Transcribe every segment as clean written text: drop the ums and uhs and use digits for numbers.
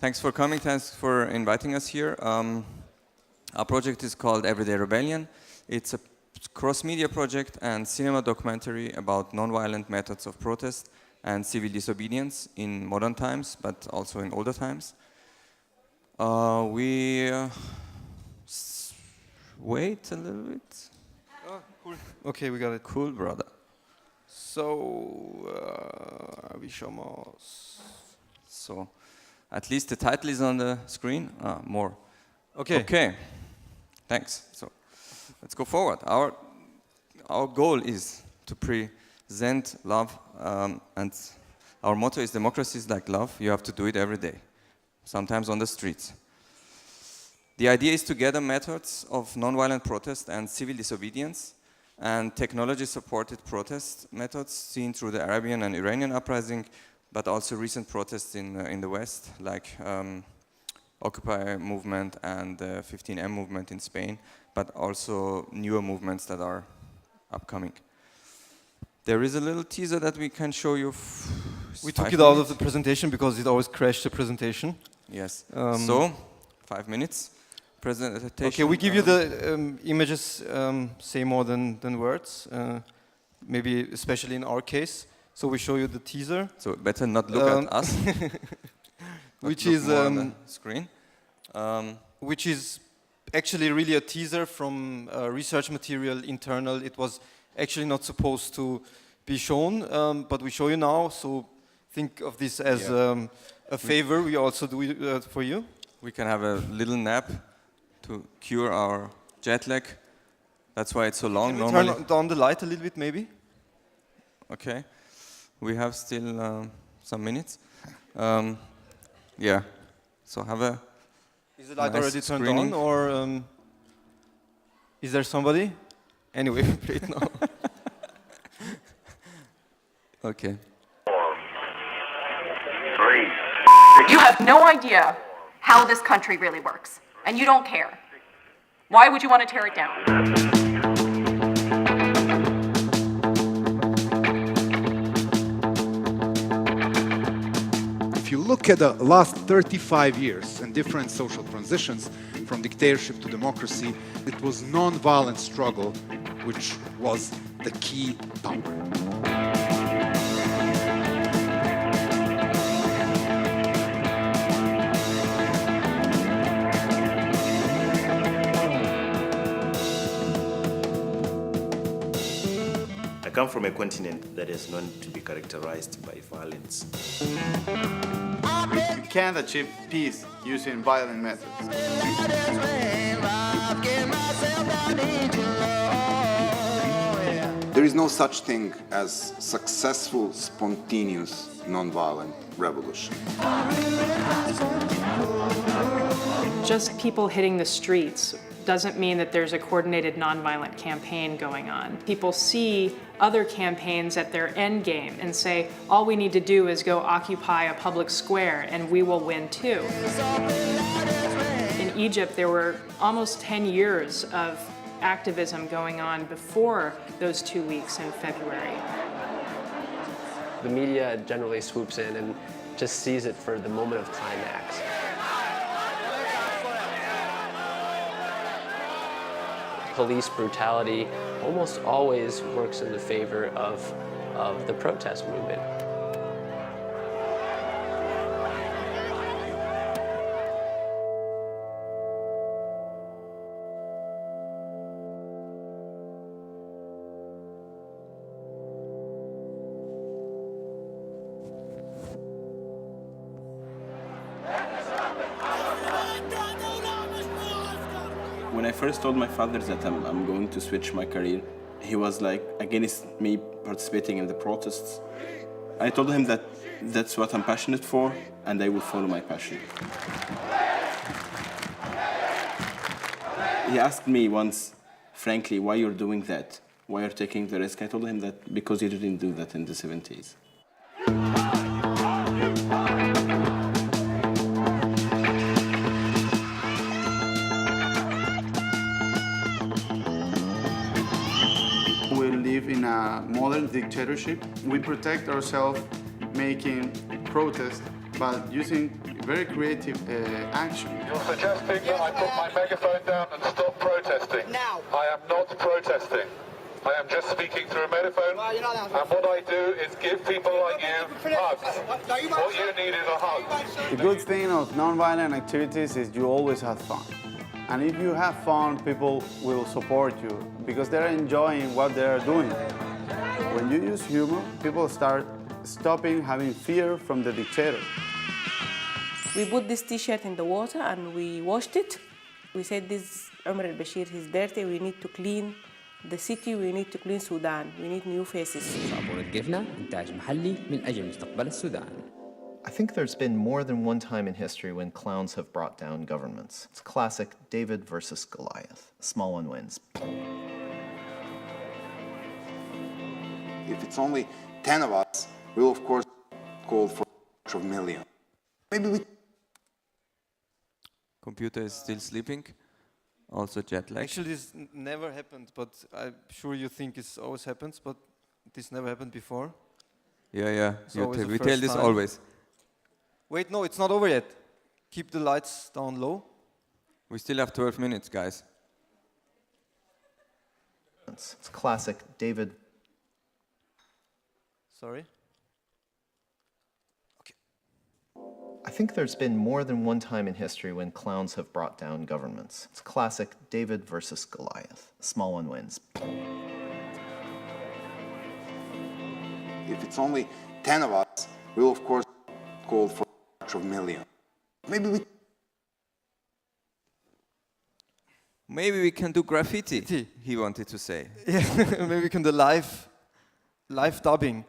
Thanks for coming. Thanks for inviting us here. Our project is called Everyday Rebellion. It's a cross-media project and cinema documentary about non-violent methods of protest and civil disobedience in modern times, but also in older times. Wait a little bit. Oh, cool. Okay, we got it. Cool, brother. So, wie schauen wir aus? So, at least the title is on the screen. More. Okay. Okay. Thanks. So, let's go forward. Our goal is to present love, and our motto is democracy is like love. You have to do it every day, sometimes on the streets. The idea is to gather methods of nonviolent protest and civil disobedience and technology-supported protest methods seen through the Arabian and Iranian uprising, but also recent protests in the West, like Occupy movement and the 15M movement in Spain, but also newer movements that are upcoming. There is a little teaser that we can show you. We took it out of the presentation because it always crashed the presentation. Yes. So, 5 minutes. Presentation. Okay, we give you the images say more than words, maybe especially in our case. So we show you the teaser. So better not look at us. Which is on the screen. Which is actually really a teaser from research material internal. It was actually not supposed to be shown, but we show you now. So think of this as a favor. We also do it for you. We can have a little nap to cure our jet lag. That's why it's so long. Can we turn down the light a little bit, maybe? Okay. We have still some minutes. Yeah. So have a. Is the light already turned on, or is there somebody? Anyway, we play it now. Okay. 4, 3. You have no idea how this country really works, and you don't care. Why would you want to tear it down? If you look at the last 35 years and different social transitions from dictatorship to democracy, it was non-violent struggle which was the key power. I come from a continent that is known to be characterized by violence. You can't achieve peace using violent methods. There is no such thing as successful, spontaneous, nonviolent revolution. Just people hitting the streets doesn't mean that there's a coordinated nonviolent campaign going on. People see other campaigns at their end game and say, all we need to do is go occupy a public square and we will win too. In Egypt, there were almost 10 years of activism going on before those 2 weeks in February. The media generally swoops in and just sees it for the moment of climax. Police brutality almost always works in the favor of the protest movement. When I first told my father that I'm going to switch my career, he was like against me participating in the protests. I told him that that's what I'm passionate for and I will follow my passion. He asked me once, frankly, why you're doing that? Why you're taking the risk? I told him that because you didn't do that in the 70s. In a modern dictatorship, we protect ourselves making protest but using very creative action. You're suggesting that I put my megaphone down and stop protesting. Now. I am not protesting. I am just speaking through a megaphone, and what I do is give people like you hugs. What you need is a hug. The good thing of non-violent activities is you always have fun. And if you have fun, people will support you because they're enjoying what they're doing. When you use humor, people start stopping having fear from the dictator. We put this T-shirt in the water and we washed it. We said, this Umar al-Bashir, he's dirty, we need to clean the city, we need to clean Sudan, we need new faces. I think there's been more than one time in history when clowns have brought down governments. It's classic David versus Goliath. Small one wins. If it's only 10 of us, we'll of course call for a million. Maybe we... Computer is still sleeping. Also jet lag. Actually, this never happened, but I'm sure you think it always happens, but this never happened before. Yeah. We tell this time. always. Wait, no, it's not over yet. Keep the lights down low. We still have 12 minutes, guys. It's classic David. Sorry? I think there's been more than one time in history when clowns have brought down governments. It's classic David versus Goliath. Small one wins. If it's only 10 of us, we'll of course call for a million. Maybe we can do graffiti, he wanted to say. Yeah, maybe we can do live dubbing.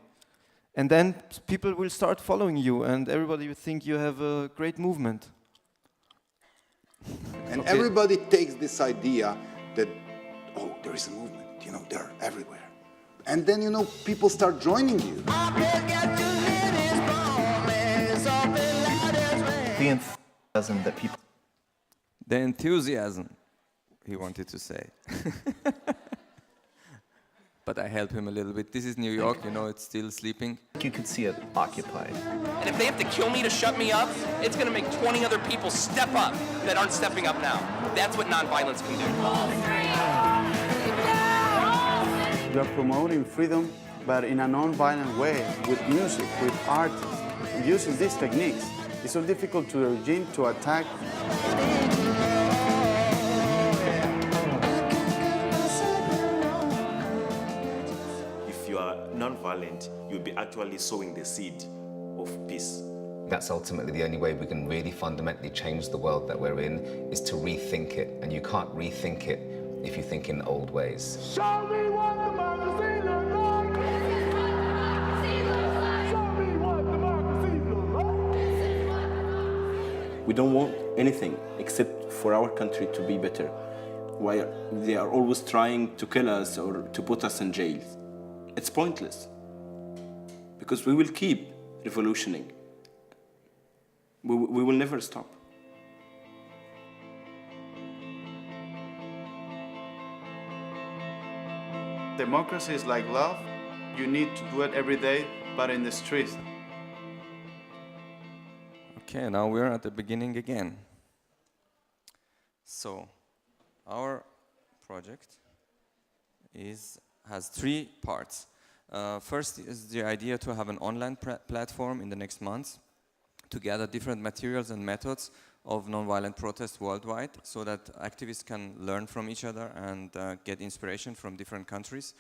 And then people will start following you and everybody will think you have a great movement. And everybody takes this idea that, oh, there is a movement, they're everywhere. And then, people start joining you. The enthusiasm that people... The enthusiasm, he wanted to say. But I help him a little bit. This is New York, it's still sleeping. You could see it occupied. And if they have to kill me to shut me up, it's going to make 20 other people step up that aren't stepping up now. That's what nonviolence can do. You are promoting freedom, but in a non-violent way, with music, with art, using these techniques. It's so difficult to the regime to attack. Non-violent, you'll be actually sowing the seed of peace. That's ultimately the only way we can really fundamentally change the world that we're in, is to rethink it. And you can't rethink it if you think in old ways. Show me what democracy looks like! Show me what democracy looks like! We don't want anything except for our country to be better. Why they are always trying to kill us or to put us in jails. It's pointless, because we will keep revolutioning. We will never stop. Democracy is like love. You need to do it every day, but in the streets. Okay, now we're at the beginning again. So, our project has 3 parts. First is the idea to have an online platform in the next months to gather different materials and methods of nonviolent protest worldwide so that activists can learn from each other and get inspiration from different countries.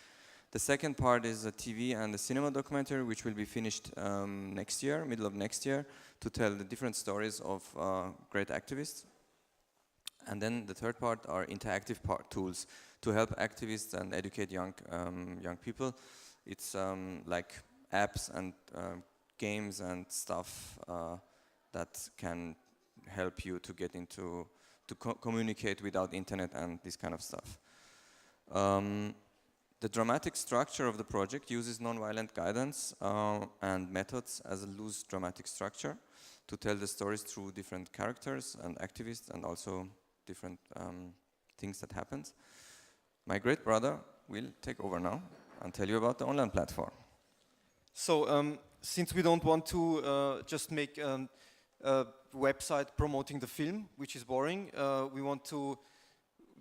The second part is a TV and a cinema documentary which will be finished next year, middle of next year, to tell the different stories of great activists. And then the third part are interactive tools to help activists and educate young people. It's like apps and games and stuff that can help you to get into, to communicate without internet and this kind of stuff. The dramatic structure of the project uses nonviolent guidance and methods as a loose dramatic structure to tell the stories through different characters and activists and also different things that happens. My great brother will take over now and tell you about the online platform. So since we don't want to just make a website promoting the film, which is boring, we want to,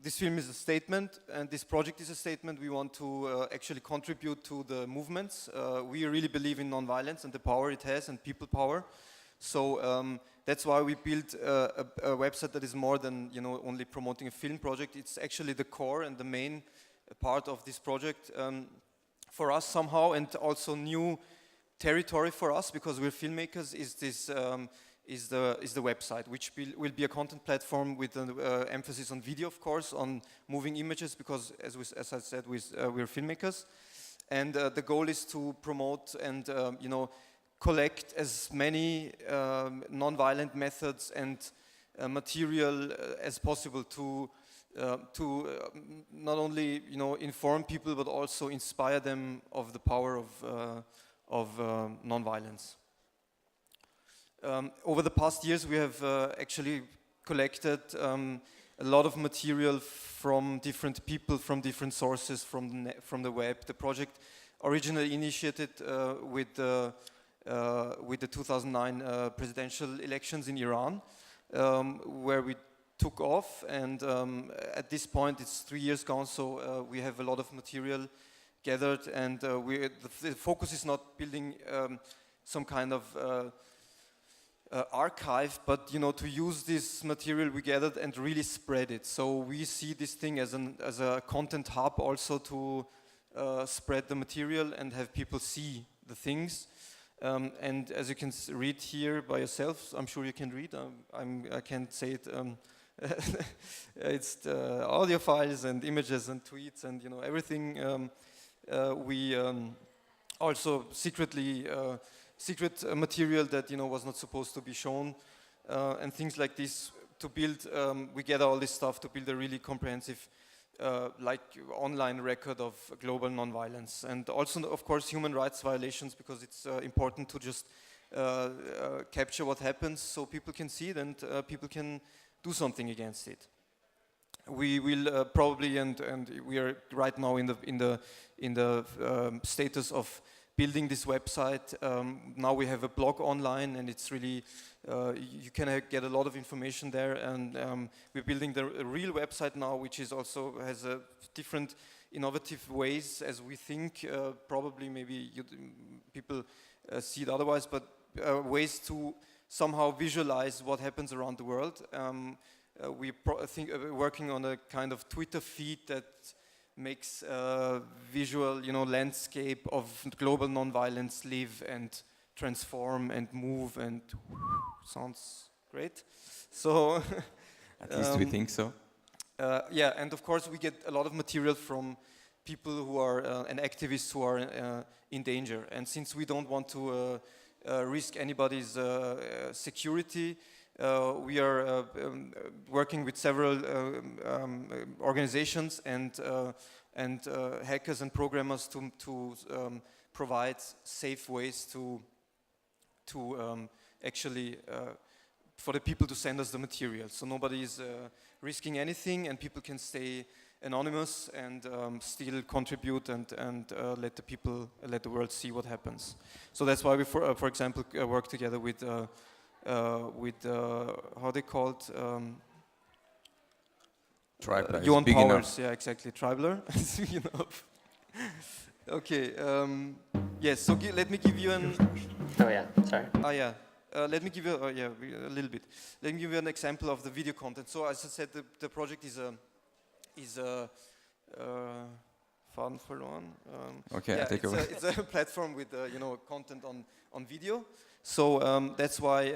this film is a statement and this project is a statement. We want to actually contribute to the movements. We really believe in nonviolence and the power it has and people power. So that's why we built a website that is more than only promoting a film project. It's actually the core and the main part of this project for us somehow, and also new territory for us because we're filmmakers. Is this is the website, which will be a content platform with an emphasis on video, of course, on moving images, because as I said, we're filmmakers, and the goal is to promote and collect as many non-violent methods and material as possible to not only inform people but also inspire them of the power of non-violence. Over the past years, we have actually collected a lot of material from different people, from different sources, from the web. The project originally initiated with the 2009 presidential elections in Iran, where we took off, and at this point it's 3 years gone, so we have a lot of material gathered, and the focus is not building some kind of archive, but to use this material we gathered and really spread it. So we see this thing as a content hub also to spread the material and have people see the things. And as you can read here by yourself, I'm sure you can read. I can't say it. It's the audio files and images and tweets and everything. We also secret material that was not supposed to be shown, and things like this to build. We gather all this stuff to build a really comprehensive, like online record of global nonviolence, and also of course human rights violations, because it's important to just capture what happens so people can see it and people can do something against it. We will probably, and we are right now in the status of building this website. Now we have a blog online, and it's really you can get a lot of information there. And we're building the real website now, which is also has a different innovative ways as we think. Probably maybe people see it otherwise, but ways to somehow visualize what happens around the world. We working on a kind of Twitter feed that makes a visual, landscape of global nonviolence live and transform and move, and sounds great. So at least we think so. Yeah, and of course we get a lot of material from people who are and activists who are in danger. And since we don't want to risk anybody's security, we are working with several organizations and hackers and programmers to provide safe ways to actually for the people to send us the material. So nobody is risking anything, and people can stay anonymous and still contribute and let the world see what happens. So that's why we, for example, work together with how they called Tribler. Johan Powers, yeah, exactly, Tribler. Okay, yes. So let me give you an. Oh yeah, sorry. Yeah. Let me give you a little bit. Let me give you an example of the video content. So as I said, the project is a Faden verloren. Okay, yeah, I take over. It's a platform with content on video. So that's why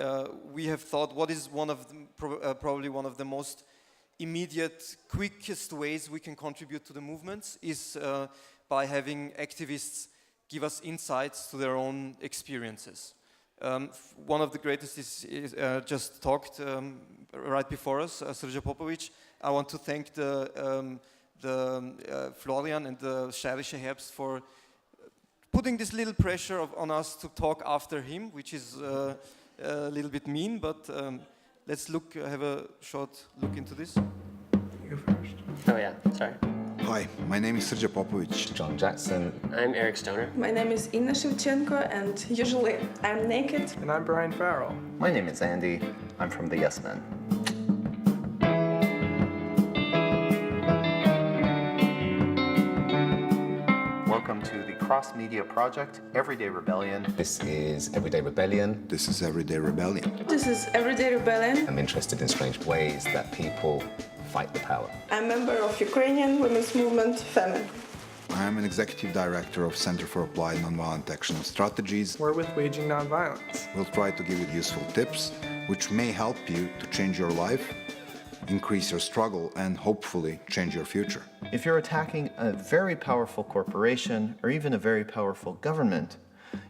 we have thought what is one of the, probably one of the most immediate, quickest ways we can contribute to the movements is by having activists give us insights to their own experiences. One of the greatest is just talked right before us, Srđan Popović. I want to thank the Florian and the steirischer Herbst for putting this little pressure on us to talk after him, which is a little bit mean, but let's have a short look into this. You go first. Oh yeah, sorry. Hi, my name is Srđan Popović. John Jackson. I'm Eric Stoner. My name is Inna Shevchenko, and usually I'm naked. And I'm Brian Farrell. My name is Andy. I'm from the Yes Men. Welcome to the cross-media project, Everyday Rebellion. This is Everyday Rebellion. This is Everyday Rebellion. This is Everyday Rebellion. I'm interested in strange ways that people fight the power. I'm a member of Ukrainian women's movement, Femin. I am an executive director of Center for Applied Nonviolent Action and Strategies. We're with Waging Nonviolence. We'll try to give you useful tips which may help you to change your life, increase your struggle, and hopefully change your future. If you're attacking a very powerful corporation or even a very powerful government,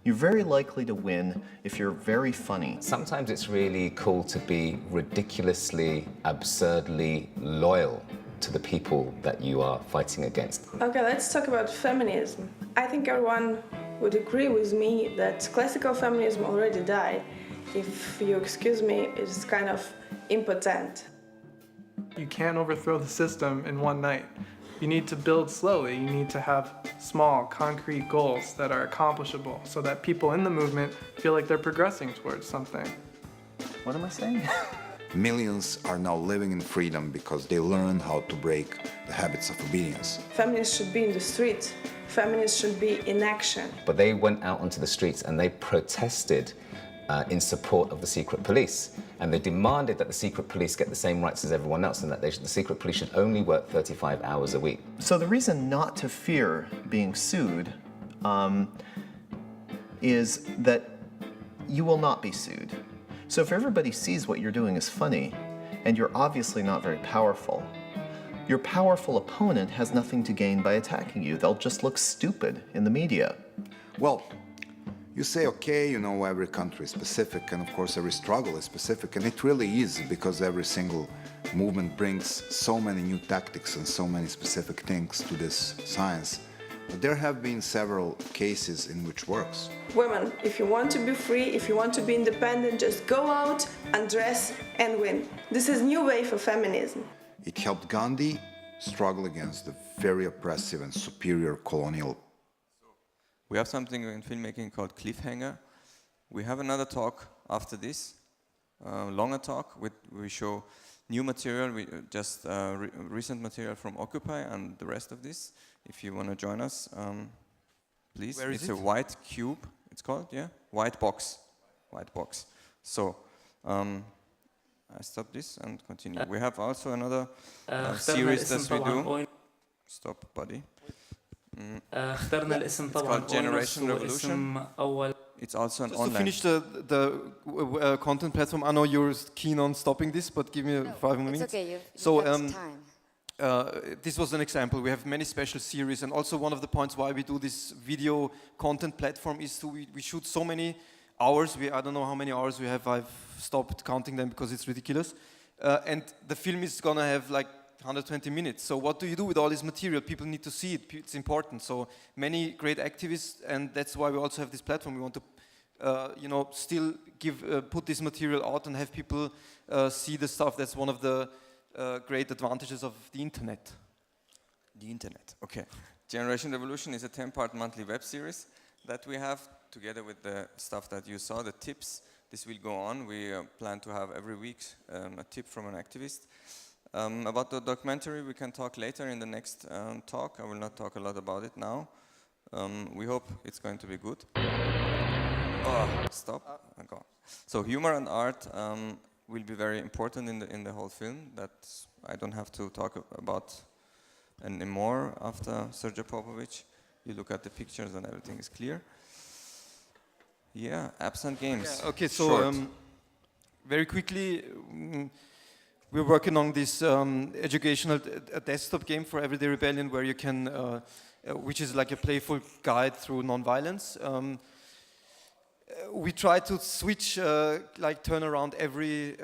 you're very likely to win if you're very funny. Sometimes it's really cool to be ridiculously, absurdly loyal to the people that you are fighting against. Okay, let's talk about feminism. I think everyone would agree with me that classical feminism already died. If you excuse me, it's kind of impotent. You can't overthrow the system in one night. You need to build slowly. You need to have small, concrete goals that are accomplishable so that people in the movement feel like they're progressing towards something. What am I saying? Millions are now living in freedom because they learn how to break the habits of obedience. Feminists should be in the streets. Feminists should be in action. But they went out onto the streets and they protested in support of the secret police. And they demanded that the secret police get the same rights as everyone else and that the secret police should only work 35 hours a week. So the reason not to fear being sued is that you will not be sued. So if everybody sees what you're doing is funny, and you're obviously not very powerful, your powerful opponent has nothing to gain by attacking you. They'll just look stupid in the media. Well, you say, okay, you know, every country is specific, and of course every struggle is specific, and it really is, because every single movement brings so many new tactics and so many specific things to this science. But there have been several cases in which works. Women, if you want to be free, if you want to be independent, just go out, undress, and win. This is a new way for feminism. It helped Gandhi struggle against the very oppressive and superior colonial. We have something in filmmaking called cliffhanger. We have another talk after this, longer talk. We show new material, just recent material from Occupy and the rest of this. If you want to join us, please. Where is it's it? a white cube, it's called, yeah? White box. White box. So, I stop this and continue. We have also another series that we do. Stop, buddy. اخترنا الاسم طبعا called Generation Revolution. It's also an Just online. to finish the content platform, I know you're keen on stopping this, but give me 5 minutes. It's okay, So, you've got time. this was an example. We have many special series, and also one of the points why we do this video content platform is we shoot so many hours. I don't know how many hours we have. I've stopped counting them because it's ridiculous. And the film is gonna have like 120 minutes. So what do you do with all this material? People need to see it. It's important. So many great activists, and that's why we also have this platform. We want to, still put this material out and have people see the stuff. That's one of the great advantages of the internet. The internet, okay. Generation Revolution is a 10-part monthly web series that we have together with the stuff that you saw, the tips. This will go on. We plan to have every week a tip from an activist. About the documentary, we can talk later in the next talk. I will not talk a lot about it now. We hope it's going to be good. Stop. Go. So humor and art will be very important in the whole film. That I don't have to talk about anymore after Srđan Popović. You look at the pictures and everything is clear. Yeah, apps and games. Yeah, okay, so very quickly, we're working on this educational desktop game for Everyday Rebellion, where you can, which is like a playful guide through nonviolence. We try to switch, turn around every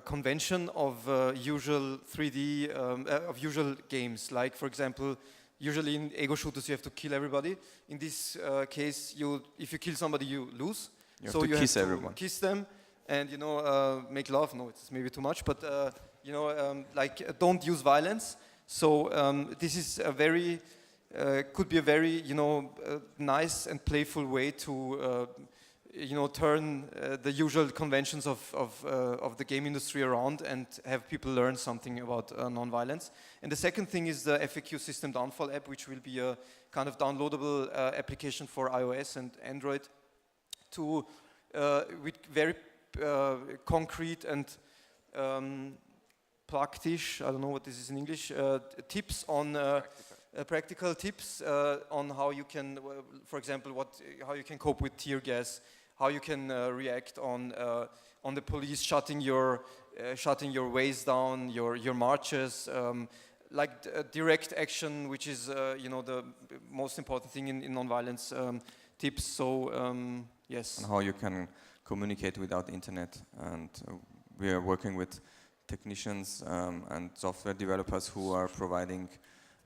convention of usual 3D, of usual games. Like, for example, usually in ego shooters you have to kill everybody. In this case, if you kill somebody, you lose. You have to kiss everyone. Kiss them. And make love. No, it's maybe too much, but don't use violence. So this is a very, could be a very, nice and playful way to, turn the usual conventions of the game industry around and have people learn something about non-violence. And the second thing is the FAQ System Downfall app, which will be a kind of downloadable application for iOS and Android to, with very concrete and praktisch, I don't know what this is in English, tips on practical tips on how you can, for example, how you can cope with tear gas, how you can react on the police shutting your ways down, your marches, like direct action, which is the most important thing in non-violence tips. So yes. And how you can communicate without internet, and we are working with technicians and software developers who are providing,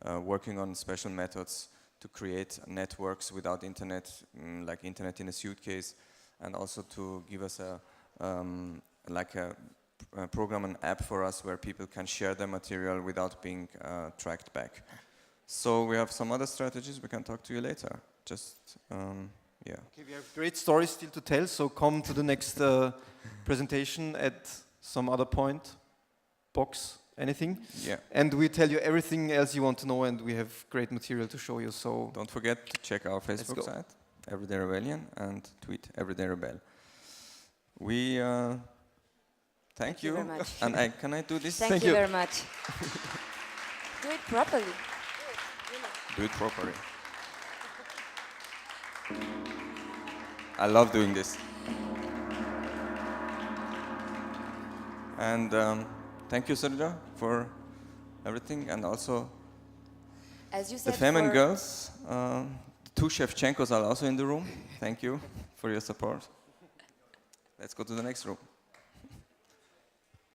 working on special methods to create networks without internet, like internet in a suitcase, and also to give us a program, an app for us where people can share their material without being tracked back. So we have some other strategies. We can talk to you later. Just yeah. Okay, we have great stories still to tell. So come to the next presentation at some other point. Box, anything. Yeah. And we tell you everything else you want to know, and we have great material to show you. So don't forget to check our Facebook site, Everyday Rebellion, and tweet Everyday Rebel. We thank you very much. And can I do this? Thank you very much. Do it properly. Do it properly. I love doing this. And thank you, Sergio, for everything, and also as you said, the Femin girls. The two Shevchenkos are also in the room. Thank you for your support. Let's go to the next room.